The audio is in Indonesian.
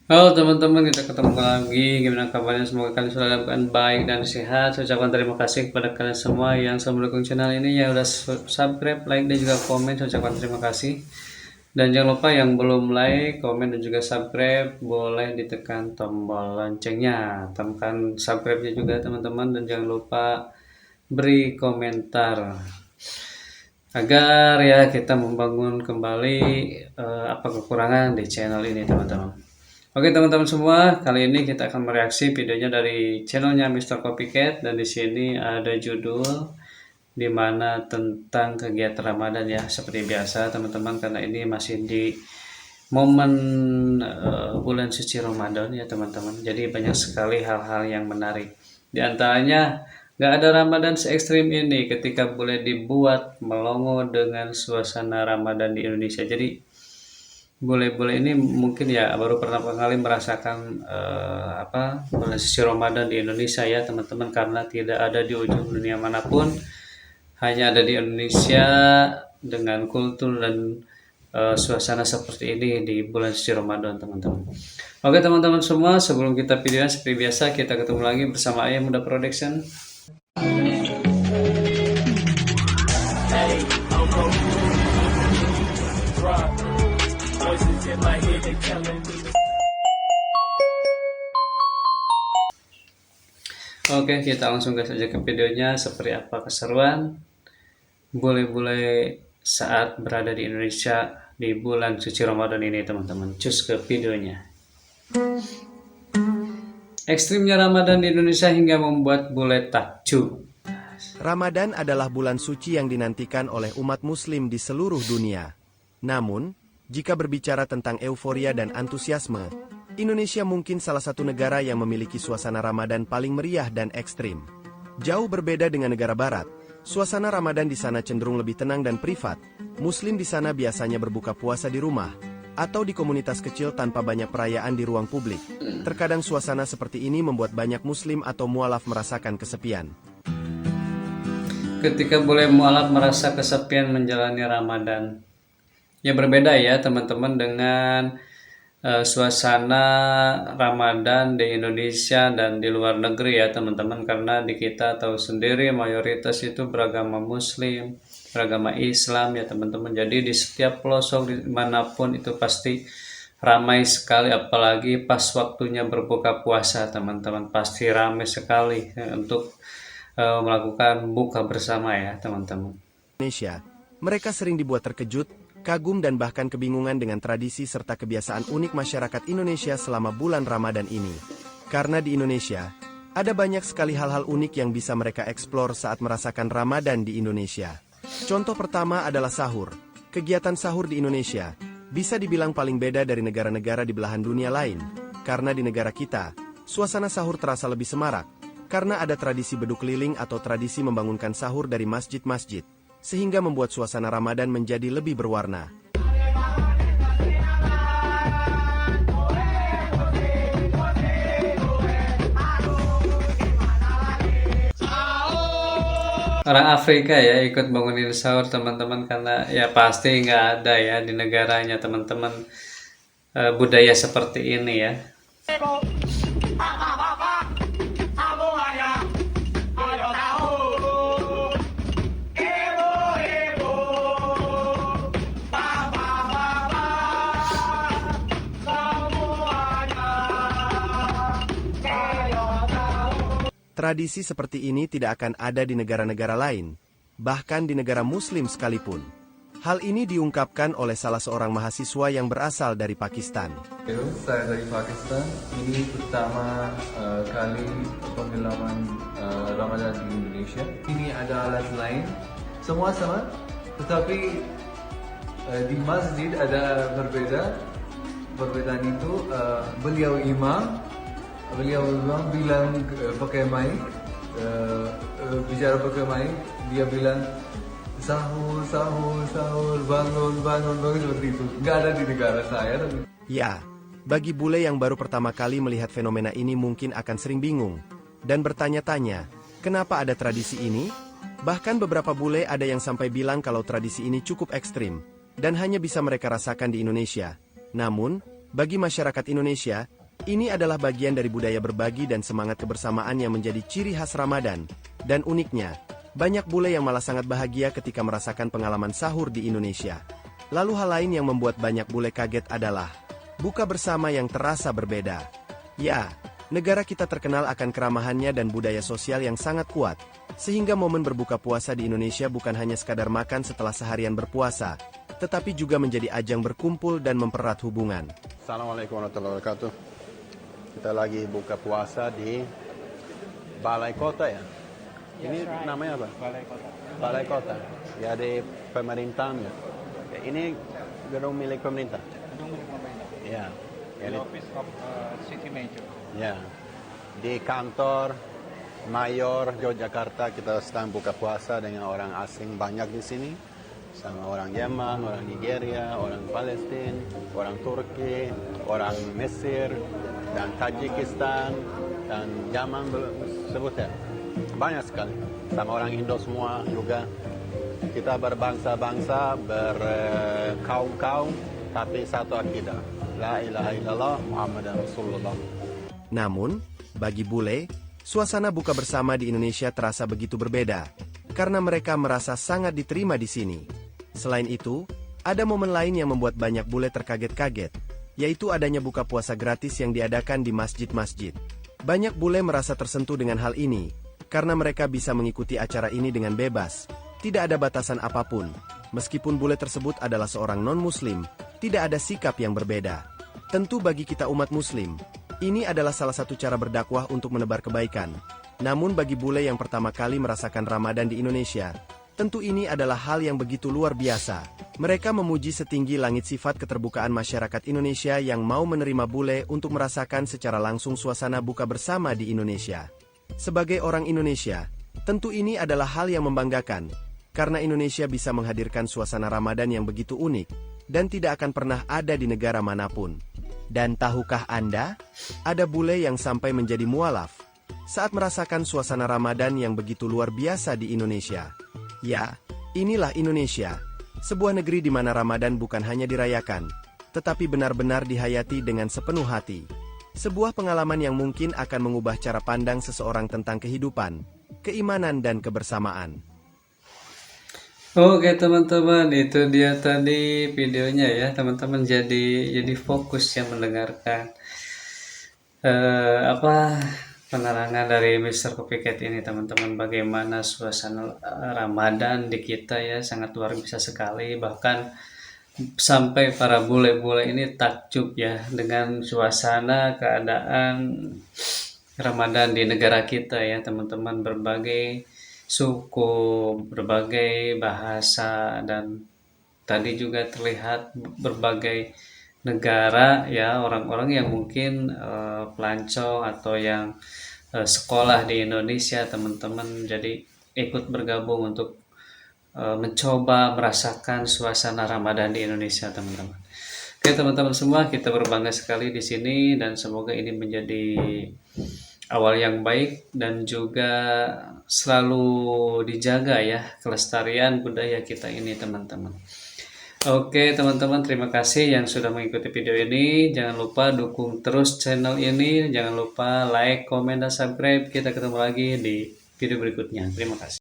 Halo teman-teman, kita ketemu lagi. Gimana kabarnya? Semoga kalian selalu dalam keadaan baik dan sehat. Saya ucapkan terima kasih kepada kalian semua yang selalu mendukung channel ini, yang udah subscribe, like, dan juga komen. Saya ucapkan terima kasih. Dan jangan lupa yang belum like, komen, dan juga subscribe, boleh ditekan tombol loncengnya. Tekan subscribe-nya juga teman-teman, dan jangan lupa beri komentar agar ya kita membangun kembali apa kekurangan di channel ini teman-teman. Oke teman-teman semua, kali ini kita akan mereaksi videonya dari channelnya Mr. Copycat, dan di sini ada judul dimana tentang kegiatan Ramadan ya, seperti biasa teman-teman, karena ini masih di momen bulan suci Ramadan ya teman-teman. Jadi banyak sekali hal-hal yang menarik. Di antaranya nggak ada Ramadan se ekstrim ini ketika boleh dibuat melongo dengan suasana Ramadan di Indonesia. Jadi boleh-boleh ini mungkin ya baru pertama kali merasakan bulan suci Ramadan di Indonesia ya teman-teman, karena tidak ada di ujung dunia manapun, hanya ada di Indonesia dengan kultur dan suasana seperti ini di bulan suci Ramadan teman-teman. Oke teman-teman semua, sebelum kita videonya seperti biasa, kita ketemu lagi bersama Ayah Muda Production. Oke, kita langsung gas aja ke videonya. Seperti apa keseruan bule-bule saat berada di Indonesia di bulan suci Ramadan ini teman-teman. Cus ke videonya. Ekstrimnya Ramadan di Indonesia hingga membuat bule takjub. Ramadan adalah bulan suci yang dinantikan oleh umat muslim di seluruh dunia. Namun, jika berbicara tentang euforia dan antusiasme, Indonesia mungkin salah satu negara yang memiliki suasana Ramadan paling meriah dan ekstrim. Jauh berbeda dengan negara barat, suasana Ramadan di sana cenderung lebih tenang dan privat. Muslim di sana biasanya berbuka puasa di rumah, atau di komunitas kecil tanpa banyak perayaan di ruang publik. Terkadang suasana seperti ini membuat banyak muslim atau mualaf merasakan kesepian. Ketika boleh mualaf merasa kesepian menjalani Ramadan. Ya berbeda ya teman-teman dengan suasana Ramadan di Indonesia dan di luar negeri ya teman-teman, karena di kita tahu sendiri mayoritas itu beragama Muslim, beragama Islam ya teman-teman. Jadi di setiap pelosok dimanapun itu pasti ramai sekali, apalagi pas waktunya berbuka puasa teman-teman, pasti ramai sekali untuk melakukan buka bersama ya teman-teman. Indonesia, mereka sering dibuat terkejut, kagum dan bahkan kebingungan dengan tradisi serta kebiasaan unik masyarakat Indonesia selama bulan Ramadan ini. Karena di Indonesia, ada banyak sekali hal-hal unik yang bisa mereka eksplor saat merasakan Ramadan di Indonesia. Contoh pertama adalah sahur. Kegiatan sahur di Indonesia bisa dibilang paling beda dari negara-negara di belahan dunia lain. Karena di negara kita, suasana sahur terasa lebih semarak, karena ada tradisi beduk keliling atau tradisi membangunkan sahur dari masjid-masjid, sehingga membuat suasana Ramadan menjadi lebih berwarna. Orang Afrika ya ikut bangunin sahur teman-teman, karena ya pasti nggak ada ya di negaranya teman-teman budaya seperti ini ya. Tradisi seperti ini tidak akan ada di negara-negara lain, bahkan di negara Muslim sekalipun. Hal ini diungkapkan oleh salah seorang mahasiswa yang berasal dari Pakistan. Saya dari Pakistan. Ini pertama kali pengalaman Ramadan di Indonesia. Ini ada alat lain, semua sama, tetapi di masjid ada berbeda. Perbedaan itu beliau imam bilang pakai mic, bicara pakai mic, dia bilang sahur, bangun seperti itu. Nggak ada di negara saya. Ya, bagi bule yang baru pertama kali melihat fenomena ini mungkin akan sering bingung dan bertanya-tanya, kenapa ada tradisi ini? Bahkan beberapa bule ada yang sampai bilang kalau tradisi ini cukup ekstrim dan hanya bisa mereka rasakan di Indonesia. Namun, bagi masyarakat Indonesia, Ini adalah bagian dari budaya berbagi dan semangat kebersamaan yang menjadi ciri khas Ramadan. Dan uniknya, banyak bule yang malah sangat bahagia ketika merasakan pengalaman sahur di Indonesia. Lalu hal lain yang membuat banyak bule kaget adalah buka bersama yang terasa berbeda. Ya, negara kita terkenal akan keramahannya dan budaya sosial yang sangat kuat, sehingga momen berbuka puasa di Indonesia bukan hanya sekadar makan setelah seharian berpuasa, tetapi juga menjadi ajang berkumpul dan mempererat hubungan. Assalamualaikum warahmatullahi wabarakatuh. Kita lagi buka puasa di Balai Kota ya? Ini namanya apa? Balai Kota. Balai Kota. Ya di pemerintahan ya. Ini gedung milik pemerintah. Gedung milik pemerintah. Ya. The Office of City Manager. Ya. Di kantor Mayor Yogyakarta kita sedang buka puasa dengan orang asing banyak di sini. Sama orang Yaman, orang Nigeria, orang Palestina, orang Turki, orang Mesir, dan Tajikistan, dan Yaman sebutnya. Banyak sekali. Sama orang Indo semua juga. Kita berbangsa-bangsa, berkaum-kaum, tapi satu akidah. La ilaha illallah Muhammadan Rasulullah. Namun, bagi bule, suasana buka bersama di Indonesia terasa begitu berbeda, karena mereka merasa sangat diterima di sini. Selain itu, ada momen lain yang membuat banyak bule terkaget-kaget, yaitu adanya buka puasa gratis yang diadakan di masjid-masjid. Banyak bule merasa tersentuh dengan hal ini, karena mereka bisa mengikuti acara ini dengan bebas, tidak ada batasan apapun. Meskipun bule tersebut adalah seorang non-muslim, tidak ada sikap yang berbeda. Tentu bagi kita umat muslim, ini adalah salah satu cara berdakwah untuk menebar kebaikan. Namun bagi bule yang pertama kali merasakan Ramadan di Indonesia, tentu ini adalah hal yang begitu luar biasa. Mereka memuji setinggi langit sifat keterbukaan masyarakat Indonesia yang mau menerima bule untuk merasakan secara langsung suasana buka bersama di Indonesia. Sebagai orang Indonesia, tentu ini adalah hal yang membanggakan, karena Indonesia bisa menghadirkan suasana Ramadan yang begitu unik, dan tidak akan pernah ada di negara manapun. Dan tahukah Anda, ada bule yang sampai menjadi mualaf saat merasakan suasana Ramadan yang begitu luar biasa di Indonesia. Ya, inilah Indonesia, sebuah negeri di mana Ramadan bukan hanya dirayakan, tetapi benar-benar dihayati dengan sepenuh hati. Sebuah pengalaman yang mungkin akan mengubah cara pandang seseorang tentang kehidupan, keimanan dan kebersamaan. Oke teman-teman, itu dia tadi videonya ya teman-teman. Jadi fokus ya mendengarkan penerangan dari Mr. Copycat ini teman-teman, bagaimana suasana Ramadan di kita ya, sangat luar biasa sekali. Bahkan sampai para bule-bule ini takjub ya dengan suasana keadaan Ramadan di negara kita ya teman-teman. Berbagai suku, berbagai bahasa, dan tadi juga terlihat berbagai negara ya, orang-orang yang mungkin pelancong atau yang sekolah di Indonesia teman-teman, jadi ikut bergabung untuk mencoba merasakan suasana Ramadan di Indonesia teman-teman. Oke teman-teman semua, kita berbangga sekali di sini dan semoga ini menjadi awal yang baik dan juga selalu dijaga ya kelestarian budaya kita ini teman-teman. Oke teman-teman, terima kasih yang sudah mengikuti video ini. Jangan lupa dukung terus channel ini. Jangan lupa like, komen, dan subscribe. Kita ketemu lagi di video berikutnya. Terima kasih.